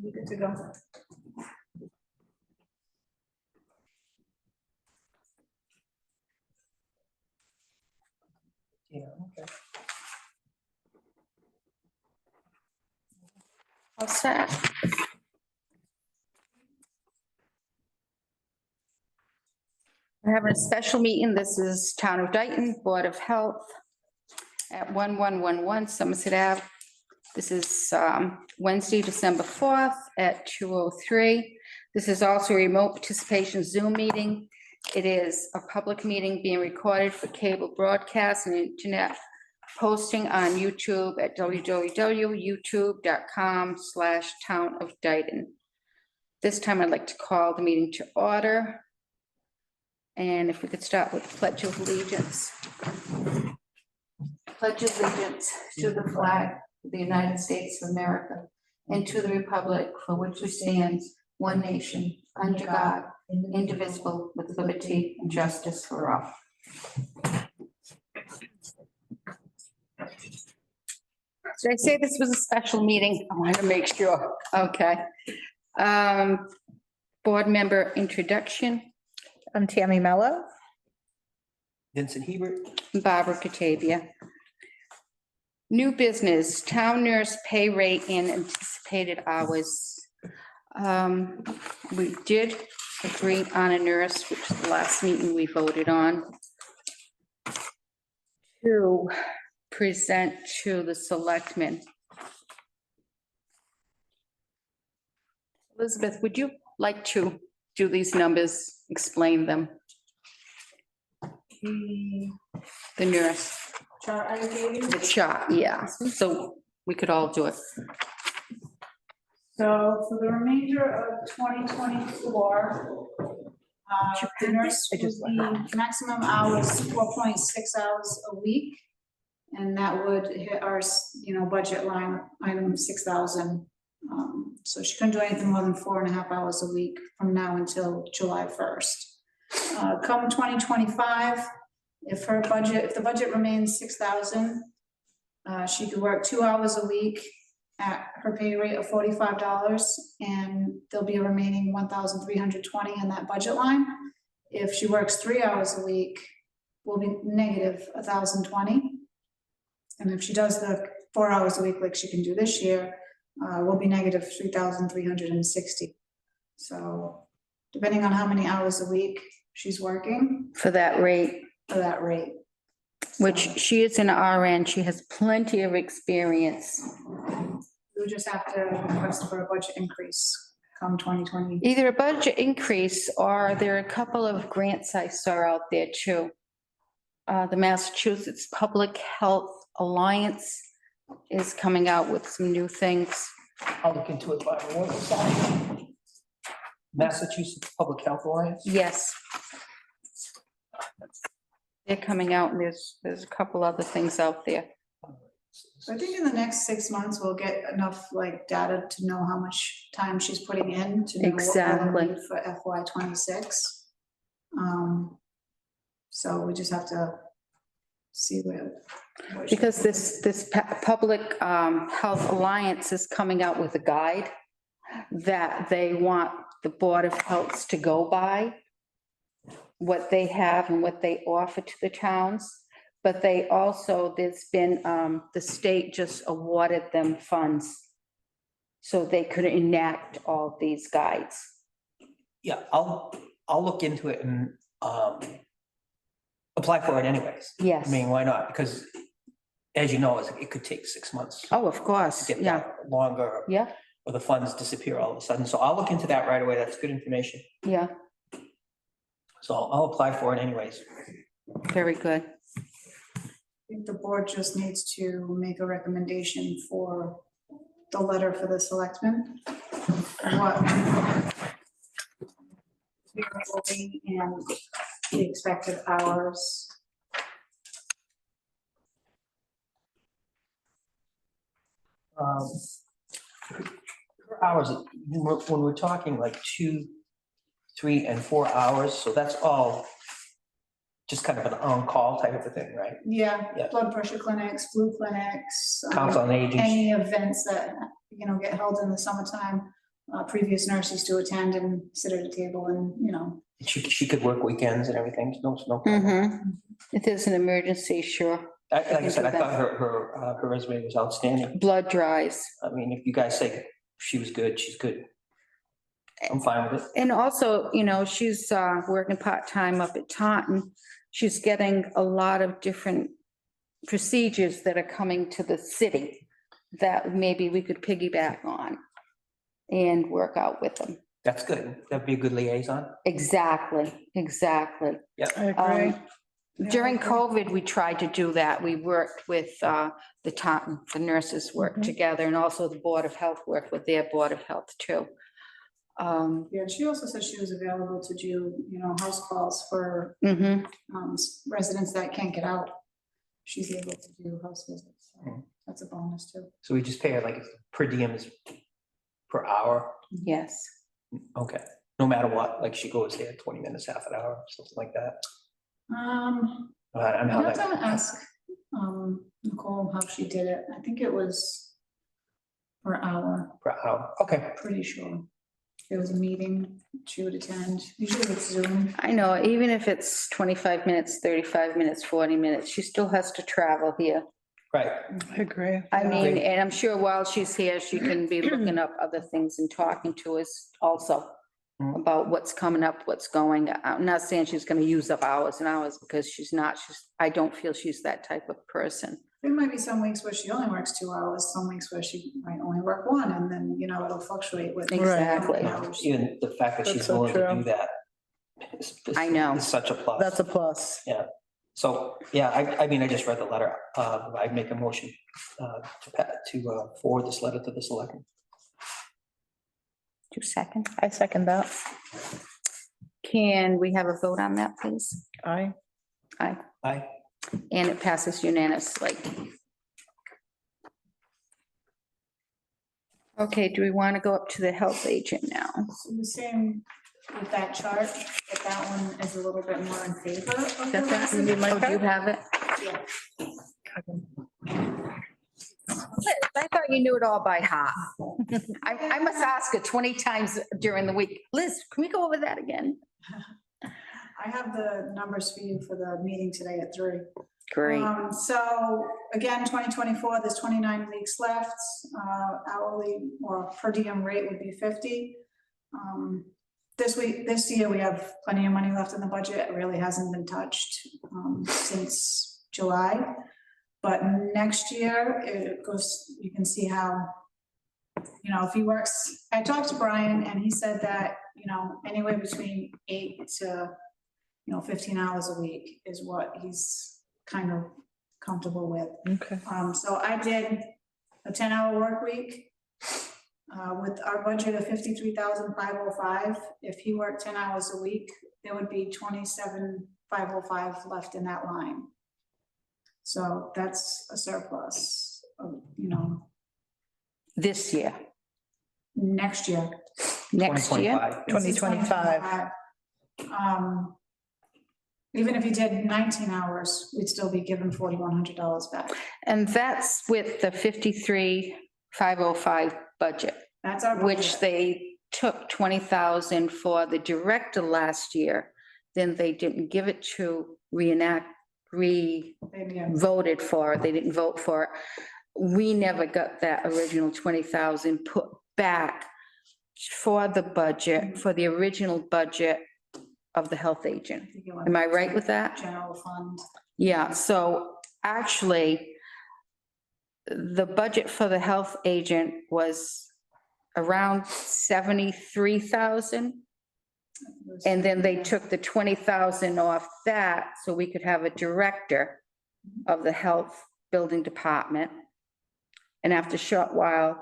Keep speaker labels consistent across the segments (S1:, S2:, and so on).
S1: We're good to go.
S2: Yeah, okay.
S3: All set. We're having a special meeting. This is Town of Dayton Board of Health at 1111 Somerset Ave. This is Wednesday, December 4th at 2:03. This is also a remote participation Zoom meeting. It is a public meeting being recorded for cable broadcast and internet posting on YouTube at www.youtube.com/Town of Dayton. This time I'd like to call the meeting to order. And if we could start with the Pledge of Allegiance. Pledge allegiance to the flag of the United States of America and to the republic for which it stands, one nation, under God, indivisible, with liberty and justice for all. Did I say this was a special meeting? I want to make sure. Okay. Board member introduction.
S1: I'm Tammy Mello.
S2: Vincent Hebert.
S3: Barbara Catavia. New business, town nurse pay rate and anticipated hours. We did agree on a nurse, which the last meeting we voted on, to present to the selectmen. Elizabeth, would you like to do these numbers, explain them? The nurse,
S1: Chart I gave you.
S3: the chart, yeah, so we could all do it.
S1: So for the remainder of 2024, the nurse would be maximum hours, 4.6 hours a week. And that would hit our, budget line item 6,000. So she couldn't do anything more than 4.5 hours a week from now until July 1st. Come 2025, if the budget remains 6,000, she could work 2 hours a week at her pay rate of $45, and there'll be a remaining 1,320 in that budget line. If she works 3 hours a week, we'll be negative 1,020. And if she does the 4 hours a week like she can do this year, we'll be negative 3,360. So depending on how many hours a week she's working
S3: For that rate,
S1: for that rate.
S3: which she is an RN, she has plenty of experience.
S1: We just have to request for a budget increase come 2020.
S3: Either a budget increase or there are a couple of grants I saw out there too. The Massachusetts Public Health Alliance is coming out with some new things.
S2: I'll look into it, Barbara. What was that? Massachusetts Public Health Alliance?
S3: Yes. They're coming out and there's a couple other things out there.
S1: So I think in the next 6 months, we'll get enough data to know how much time she's putting in to know what we'll
S3: Exactly.
S1: need for FY 26. So we just have to see what she-
S3: Because this Public Health Alliance is coming out with a guide that they want the Board of Health to go by, what they have and what they offer to the towns. But they also, there's been, the state just awarded them funds so they could enact all these guides.
S2: Yeah, I'll look into it and apply for it anyways. I
S3: Yes.
S2: mean, why not? Because as you know, it could take 6 months
S3: Oh, of course.
S2: to get
S3: Yeah,
S2: that longer,
S3: yeah,
S2: or the funds disappear all of a sudden. So I'll look into that right away. That's good information.
S3: yeah.
S2: So I'll apply for it anyways.
S3: Very good.
S1: I think the board just needs to make a recommendation for the letter for the selectmen. What will be and the expected hours.
S2: Per hours, when we're talking like 2, 3, and 4 hours, so that's all just kind of an on-call type of a thing, right?
S1: Yeah,
S2: Yeah.
S1: blood pressure clinics, flu clinics.
S2: Council on Aging.
S1: Any events that, get held in the summertime. previous nurses to attend and sit at a table and, you know.
S2: She could work weekends and everything, no problem.
S3: If there's an emergency, sure.
S2: Like I said, I thought her resume was outstanding.
S3: Blood dries.
S2: I mean, if you guys say she was good, she's good. I'm fine with it.
S3: And also, you know, she's working part-time up at Taunton. She's getting a lot of different procedures that are coming to the city that maybe we could piggyback on and work out with them.
S2: That's good. That'd be a good liaison.
S3: Exactly.
S4: I agree.
S3: During COVID, we tried to do that. We worked with the Taunton, the nurses worked together, and also the Board of Health worked with their Board of Health too.
S1: Yeah, she also said she was available to do, you know, house calls for residents that can't get out. She's able to do house visits. So that's a bonus too.
S2: So we just pay her like per diem is per hour.
S3: Yes.
S2: Okay, no matter what, like she goes there 20 minutes, half an hour, something like that. And how
S1: I'll have
S2: that,
S1: to ask Nicole how she did it. I think it was per hour,
S2: per hour. Okay,
S1: pretty sure. There was a meeting she would attend, usually with Zoom.
S3: I know, even if it's 25 minutes, 35 minutes, 40 minutes, she still has to travel here.
S2: right.
S4: I agree.
S3: I mean,
S2: Great.
S3: and I'm sure while she's here, she can be looking up other things and talking to us also about what's coming up, what's going. I'm not saying she's gonna use up hours and hours because she's not, I don't feel she's that type of person.
S1: There might be some weeks where she only works 2 hours, some weeks where she might only work 1, and then, you know, it'll fluctuate with.
S3: Exactly.
S2: Even the fact that
S4: That's
S2: she's
S4: so
S2: willing to
S4: true.
S2: do that.
S3: I know.
S2: Is such a plus.
S4: That's a plus.
S2: So, yeah, I mean, I just read the letter. I'd make a motion to forward this letter to the selectmen.
S3: 2 seconds.
S4: I second that.
S3: Can we have a vote on that, please?
S4: Aye.
S3: Aye.
S2: Aye.
S3: And it passes unanimously. Okay, do we want to go up to the health agent now?
S1: So the same with that chart, but that one is a little bit more in favor of the
S3: That's it?
S1: resident.
S3: Oh, do you have it?
S1: Yeah.
S3: I thought you knew it all by heart. I must ask it 20 times during the week. Liz, can we go over that again?
S1: I have the numbers for you for the meeting today at 3.
S3: Great.
S1: So again, 2024, there's 29 weeks left. Hourly or per diem rate would be 50. This year, we have plenty of money left in the budget. It really hasn't been touched since July. But next year, it goes, you can see how, you know, if he works, I talked to Brian and he said that, you know, anywhere between 8 to, 15 hours a week is what he's kind of comfortable with.
S4: Okay.
S1: So I did a 10-hour work week with our budget of 53,505. If he worked 10 hours a week, there would be 27,505 left in that line. So that's a surplus of,
S3: This year,
S1: next year.
S3: next year.
S2: 2025.
S4: 2025.
S1: Even if you did 19 hours, we'd still be given $4,100 back.
S3: And that's with the 53,505 budget,
S1: That's our
S3: which
S1: budget.
S3: they took 20,000 for the director last year. Then they didn't give it to
S1: Maybe
S3: voted for it. They didn't vote for it. We never got that original 20,000 put back for the budget, for the original budget of the health agent. Am I right with that?
S1: General fund.
S3: Yeah, so actually, the budget for the health agent was around 73,000. And then they took the 20,000 off that so we could have a director of the health building department. And after a short while,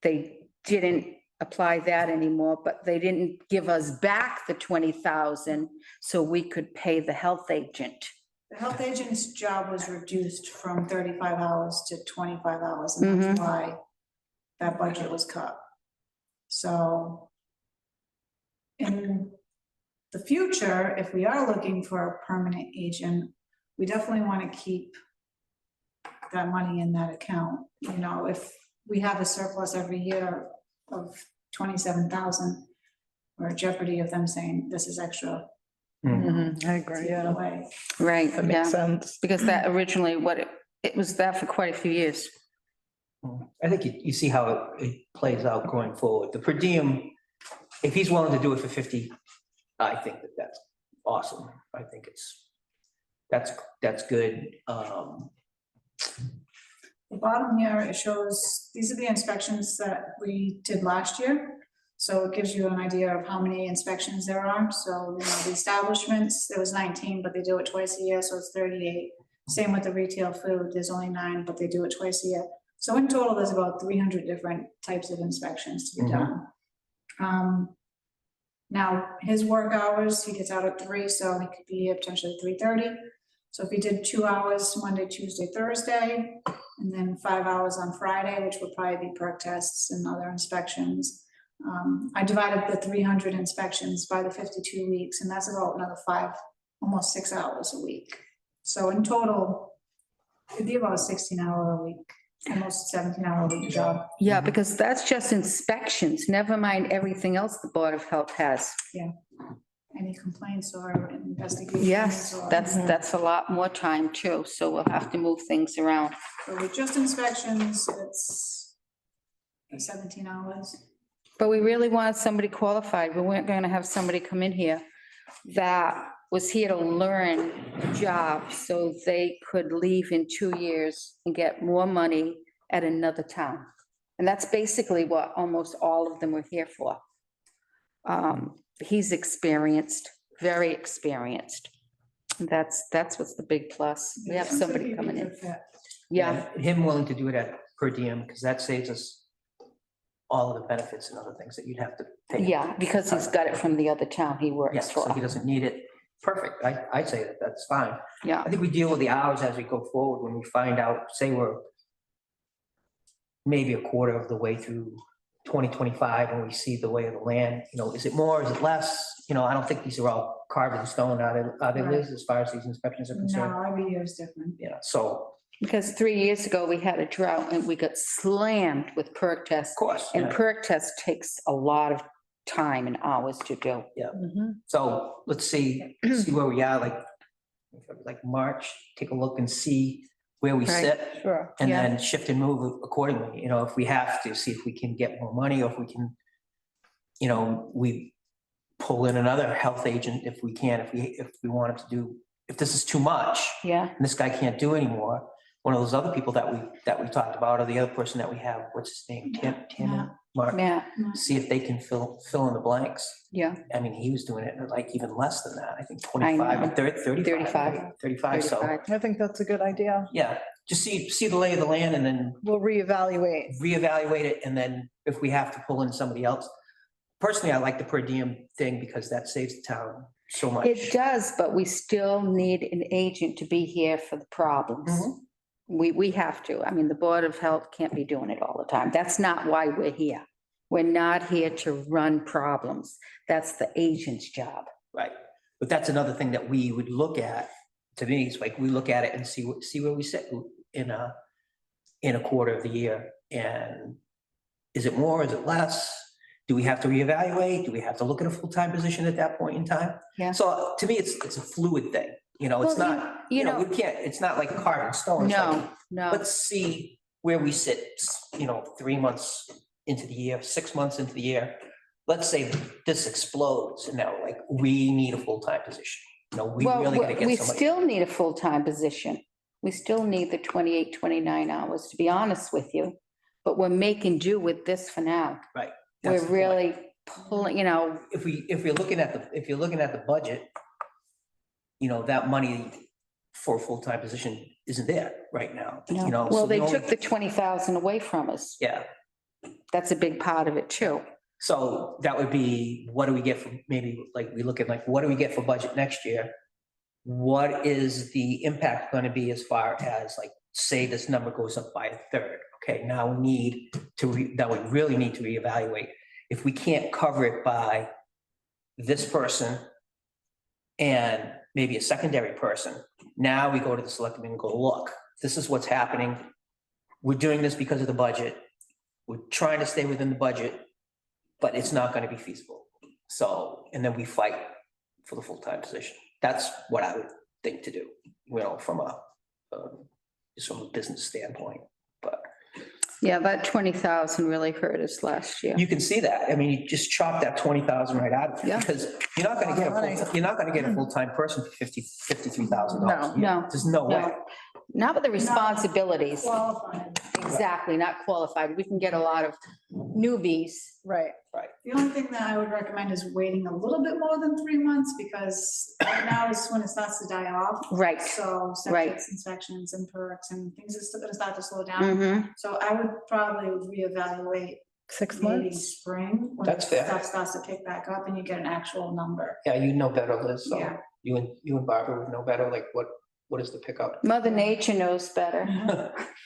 S3: they didn't apply that anymore, but they didn't give us back the 20,000 so we could pay the health agent.
S1: The health agent's job was reduced from 35 hours to 25 hours, and that's why that budget was cut. So in the future, if we are looking for a permanent agent, we definitely want to keep that money in that account. If we have a surplus every year of 27,000. We're at jeopardy of them saying this is extra.
S4: I
S1: to
S4: agree,
S1: give
S4: yeah,
S1: away.
S3: Right,
S4: that makes
S3: yeah,
S4: sense.
S3: because that originally, it was that for quite a few years.
S2: I think you see how it plays out going forward. The per diem, if he's willing to do it for 50, I think that's awesome. I think that's good.
S1: The bottom here, it shows, these are the inspections that we did last year. So it gives you an idea of how many inspections there are. So, you know, the establishments, there was 19, but they do it twice a year, so it's 38. Same with the retail food, there's only 9, but they do it twice a year. So in total, there's about 300 different types of inspections to be done. Now, his work hours, he gets out at 3, so he could be here potentially 3:30. So if he did 2 hours Monday, Tuesday, Thursday, and then 5 hours on Friday, which would probably be perk tests and other inspections. I divided the 300 inspections by the 52 weeks, and that's about another 5, almost 6 hours a week. So in total, it'd be about a 16-hour a week, almost 17-hour a week job.
S3: Yeah, because that's just inspections, never mind everything else the Board of Health has.
S1: Any complaints or investigations?
S3: Yes,
S1: or-
S3: that's a lot more time too, so we'll have to move things around.
S1: So with just inspections, it's 17 hours.
S3: But we really wanted somebody qualified. We weren't going to have somebody come in here that was here to learn the job so they could leave in 2 years and get more money at another town. And that's basically what almost all of them were here for. He's experienced, very experienced. That's what's the big plus. We have
S1: Seems to
S3: somebody
S1: be a
S3: coming in.
S1: good fit.
S3: Yeah,
S2: Him willing to do it at per diem, because that saves us all of the benefits and other things that you'd have to pay.
S3: yeah, because he's got it from the other town he
S2: Yeah,
S3: works
S2: so he
S3: for.
S2: doesn't need it. Perfect. I'd say that's fine.
S3: Yeah,
S2: I think we deal with the hours as we go forward when we find out, say we're maybe a quarter of the way through 2025 and we see the way of the land, you know, is it more, is it less? You know, I don't think these are all carved in stone, are they, Liz, as far as these inspections are concerned?
S1: No, every year is different.
S2: Yeah, so,
S3: because 3 years ago we had a drought and we got slammed with perk tests.
S2: of course,
S3: And
S2: yeah.
S3: perk test takes a lot of time and hours to do.
S2: So let's see where we are, like March, take a look and see where we
S3: Right.
S2: sit.
S4: Sure.
S2: And
S3: Yeah.
S2: then shift and move accordingly, you know, if we have to, see if we can get more money, or if we can, you know, we pull in another health agent if we can, if we wanted to do, if this is too much,
S3: Yeah,
S2: and this guy can't do anymore, one of those other people that we talked about, or the other person that we have, what's his name, Tim, Mark,
S3: yeah,
S2: see if they can fill in the blanks.
S3: yeah,
S2: I mean, he was doing it like even less than that, I think
S3: I
S2: 25
S3: know.
S2: or 35. 35, so,
S3: 35.
S4: I think that's a good idea.
S2: yeah, just see the lay of the land and then
S4: We'll reevaluate.
S2: reevaluate it, and then if we have to pull in somebody else. Personally, I like the per diem thing because that saves the town so much.
S3: It does, but we still need an agent to be here for the problems.
S2: Mhm.
S3: We have to. I mean, the Board of Health can't be doing it all the time. That's not why we're here. We're not here to run problems. That's the agent's job.
S2: Right, but that's another thing that we would look at, to me, it's like we look at it and see where we sit in a quarter of the year, and is it more, is it less? Do we have to reevaluate? Do we have to look at a full-time position at that point in time?
S3: Yeah.
S2: So to me, it's a fluid thing, you know, it's
S3: Well,
S2: not,
S3: you
S2: you know,
S3: know-
S2: we can't, it's not like carved in stone. It's like,
S3: No, no.
S2: let's see where we sit, you know, 3 months into the year, 6 months into the year. Let's say this explodes and now like we need a full-time position. You know, we
S3: Well,
S2: really gotta
S3: we
S2: get somebody.
S3: still need a full-time position. We still need the 28, 29 hours, to be honest with you. But we're making do with this for now.
S2: Right.
S3: We're
S2: That's the point.
S3: really pulling, you know,
S2: If you're looking at the budget, you know, that money for a full-time position isn't there right now, you know.
S3: well,
S2: so
S3: they
S2: the only-
S3: took the 20,000 away from us.
S2: Yeah,
S3: That's a big part of it too.
S2: so that would be, what do we get for, maybe like we look at like, what do we get for budget next year? What is the impact gonna be as far as like, say this number goes up by a third? Okay, now we need that we really need to reevaluate. If we can't cover it by this person and maybe a secondary person, now we go to the selectmen and go, look, this is what's happening. We're doing this because of the budget. We're trying to stay within the budget. but it's not gonna be feasible. So, and then we fight for the full-time position. That's what I would think to do, from just from a business standpoint, but.
S3: Yeah, that 20,000 really hurt us last year.
S2: You can see that. I mean, you just chop that 20,000 right out of it
S3: Yeah.
S2: because you're not gonna get a full-time person for $53,000.
S3: No.
S2: There's no way.
S3: No, not with the responsibilities.
S1: Qualified.
S3: Exactly, not qualified. We can get a lot of newbies.
S4: Right.
S1: The only thing that I would recommend is waiting a little bit more than 3 months because right now is when it starts to die off.
S3: Right.
S1: So
S3: Right.
S1: septic inspections and perks and things are still gonna start to slow down.
S3: Mm-hmm.
S1: So I would probably reevaluate
S4: 6
S1: maybe
S4: months.
S1: spring. When
S2: That's fair.
S1: Stuff starts to pick back up and you get an actual number.
S2: Yeah, you know better, Liz. So
S1: Yeah.
S2: you and Barbara would know better, like what is the pickup?
S3: Mother Nature knows better.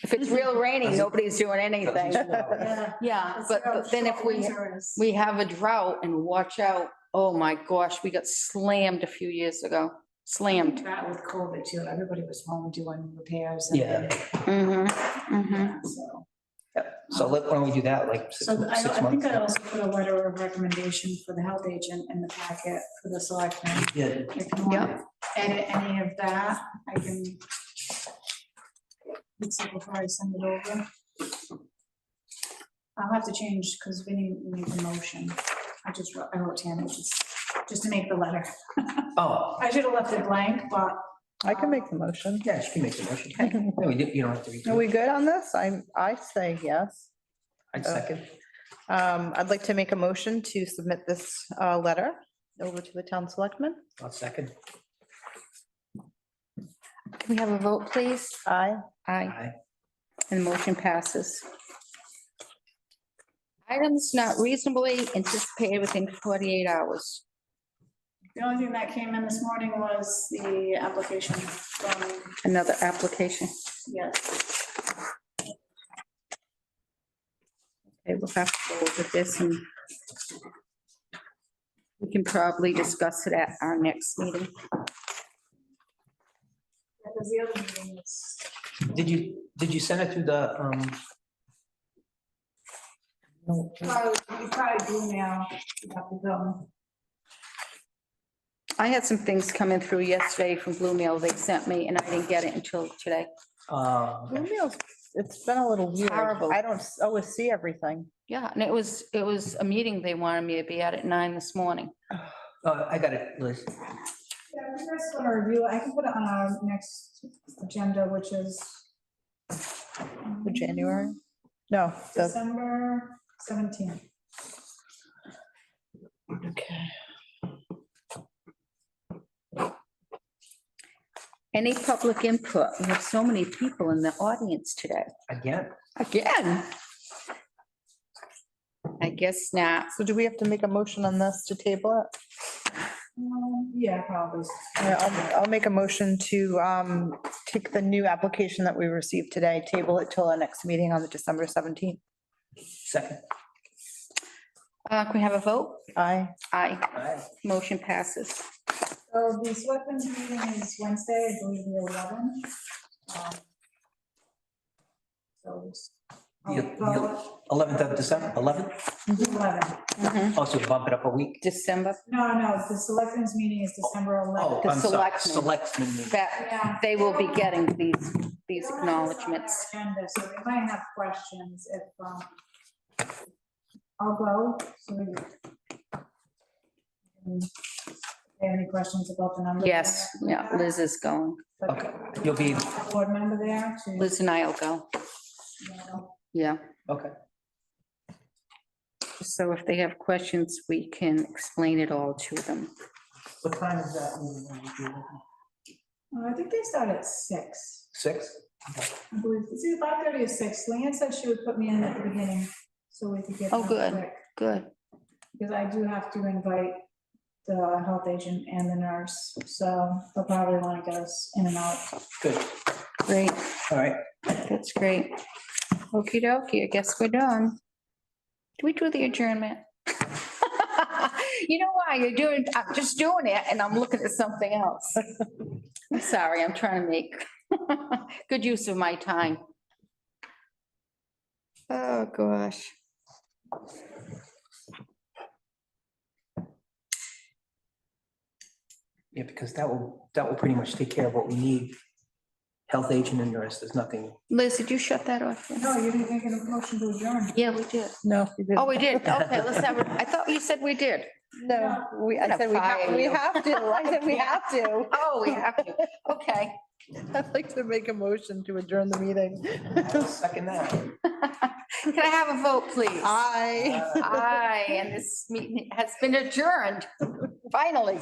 S3: If it's real raining, nobody's doing anything.
S1: Yeah.
S3: Yeah,
S1: That's
S3: but
S1: how
S3: then if
S1: short
S3: we,
S1: winter is.
S3: we have a drought and watch out, oh my gosh, we got slammed a few years ago. Slammed.
S1: That with COVID too, everybody was home doing repairs. and-
S2: Yeah.
S3: Mm-hmm, mm-hmm.
S1: Yeah, So,
S2: So why don't we do that, like
S1: so I
S2: 6
S1: think
S2: months?
S1: I also put a letter of recommendation for the health agent in the packet for the selectmen.
S2: Yeah,
S1: If you want to edit any of that, I can. Let's see before I send it over. I'll have to change because Vinny made the motion. I wrote Tammy just to make the letter.
S2: oh,
S1: I should have left it blank, but.
S4: I can make the motion.
S2: yeah, she can make the motion. No, you don't have to redo
S4: Are we
S2: it.
S4: good on this? I say yes.
S2: I'd second.
S4: I'd like to make a motion to submit this letter over to the town selectmen.
S2: I'll second.
S3: Can we have a vote, please?
S4: Aye.
S3: Aye.
S2: Aye.
S3: And the motion passes. Items not reasonably anticipated within 48 hours.
S1: The only thing that came in this morning was the application from,
S3: Another application.
S1: yes.
S3: Okay, we'll have to go over this and we can probably discuss it at our next meeting.
S1: Because the other meeting is,
S2: Did you send it to the,
S1: you probably do now, you have to go.
S3: I had some things coming through yesterday from Blue Mail they sent me and I didn't get it until today.
S4: Blue Meal's- It's been a little weird.
S3: Horrible.
S4: I don't always see everything.
S3: Yeah, and it was a meeting they wanted me to be at 9 this morning.
S2: I got it, Liz.
S1: Yeah, if you guys want to review, it, I can put it on our next agenda, which is.
S4: For January? No, the,
S1: December 17th.
S4: okay.
S3: Any public input? We have so many people in the audience today.
S2: Again,
S3: Again. I guess not.
S4: So do we have to make a motion on this to table it?
S1: Yeah, probably.
S4: Yeah, I'll make a motion to take the new application that we received today, table it till our next meeting on the December 17th.
S2: second.
S3: Can we have a vote?
S4: Aye.
S3: Aye.
S2: Aye.
S3: Motion passes.
S1: So the selectmen's meeting is Wednesday, I believe the 11th. So.
S2: The 11th of December, 11th?
S1: 11.
S3: Mhm.
S2: Oh, so bump it up a week?
S3: December,
S1: No, the selectmen's meeting is December 11th.
S2: Oh, I'm sorry,
S3: selectmen.
S2: selectmen meeting.
S3: that,
S1: Yeah.
S3: they will be getting these acknowledgements.
S1: Agenda, so they might have questions if, I'll go, so we. Have any questions about the numbers?
S3: Yes, yeah, Liz is going.
S2: Okay, you'll be,
S1: Board member there to.
S3: Liz and I'll go. Yeah,
S2: okay.
S3: so if they have questions, we can explain it all to them.
S2: What time is that meeting?
S1: I think they start at 6.
S2: 6?
S1: I believe, it's either 5:30 or 6. Leanne said she would put me in at the beginning, so we could get.
S3: Oh,
S1: done
S3: good.
S1: quick,
S3: Good.
S1: Because I do have to invite the health agent and the nurse, so they'll probably want to get us in and out.
S2: Good,
S3: Great.
S2: all right.
S3: That's great. Okey dokey, I guess we're done. Do we do the adjournment? You know why? I'm just doing it and I'm looking at something else. I'm sorry, I'm trying to make good use of my time. Oh, gosh.
S2: Yeah, because that will pretty much take care of what we need. Health agent and nurse, there's nothing.
S3: Liz, did you shut that off?
S1: No, you didn't make a motion to adjourn.
S3: Yeah, we did.
S4: No. you didn't.
S3: Oh, we did. Okay, let's have, I thought you said we did.
S4: No, I said we have, we have to. I said we have to.
S3: Oh, we have to. Okay.
S4: I'd like to make a motion to adjourn the meeting.
S2: Second that.
S3: Can I have a vote, please?
S4: Aye.
S3: Aye, and this meeting has been adjourned, finally.